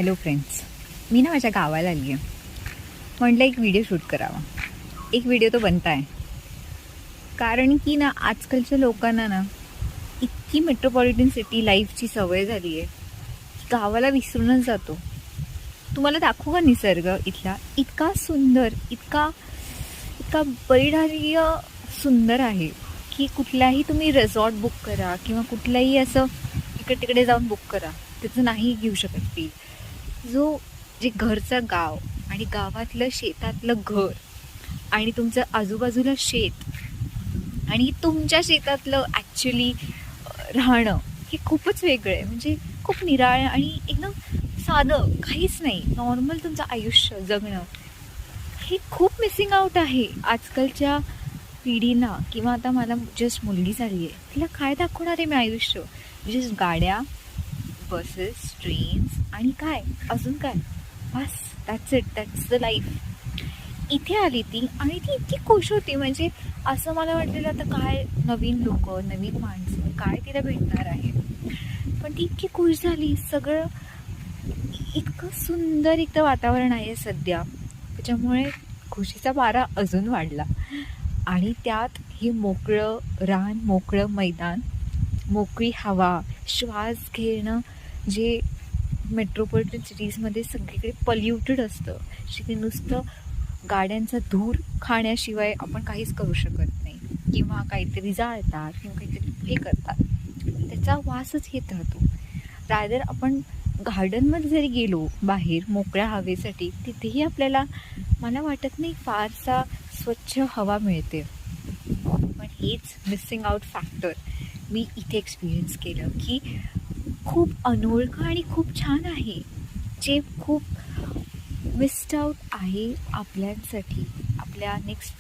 Hello friends, मी ना माझ्या गावाला आली आहे. म्हटलं एक व्हिडिओ शूट करावा. एक व्हिडिओ तो बनता आहे, कारण की ना आजकालच्या लोकांना ना इतकी मेट्रोपॉलिटन सिटी लाईफची सवय झाली आहे, गावाला विसरूनच जातो. तुम्हाला दाखवू का निसर्ग इथला? इतका सुंदर, इतका इतका बळीराज्य सुंदर आहे की कुठलाही तुम्ही रिसॉर्ट बुक करा किंवा कुठलाही असं इकडे तिकडे जाऊन बुक करा, त्याचं नाही घेऊ शकत फील. जो जे घरचं गाव आणि गावातलं शेतातलं घर आणि तुमचं आजूबाजूला शेत आणि तुमच्या शेतातलं ॲक्च्युली राहणं, हे खूपच वेगळं आहे. म्हणजे खूप निराळं आणि एकदम साधं, काहीच नाही, नॉर्मल तुमचं आयुष्य जगणं, हे खूप मिसिंग आउट आहे आजकालच्या पिढींना. किंवा आता मला जस्ट मुलगी झाली आहे, तिला काय दाखवणार आहे मी आयुष्य? जस्ट गाड्या, बसेस, ट्रेन्स आणि काय अजून काय, बस that's it, that's the life. इथे आली ती आणि ती इतकी खुश होती. म्हणजे असं मला वाटलेलं आता काय नवीन लोक, नवीन माणसं, काय तिला भेटणार आहे, पण ती इतकी खुश झाली. सगळं इतकं सुंदर इतकं वातावरण आहे सध्या, त्याच्यामुळे खुशीचा पारा अजून वाढला. आणि त्यात हे मोकळं रान, मोकळं मैदान, मोकळी हवा, श्वास घेणं, जे मेट्रोपॉलिटन सिटीजमध्ये सगळीकडे पल्युटेड असतं, जिथे नुसतं गाड्यांचा धूर खाण्याशिवाय आपण काहीच करू शकत नाही, किंवा काहीतरी जाळतात किंवा काहीतरी हे करतात, त्याचा वासच येत राहतो. रादर आपण गार्डनमध्ये जरी गेलो बाहेर मोकळ्या हवेसाठी, तिथेही आपल्याला मला वाटत नाही फारसा स्वच्छ हवा मिळते. पण हेच मिसिंग आउट फॅक्टर मी इथे एक्सपिरियन्स केलं की खूप अनोळखं आणि खूप छान आहे, जे खूप मिस्ड आउट आहे आपल्यासाठी, आपल्या नेक्स्ट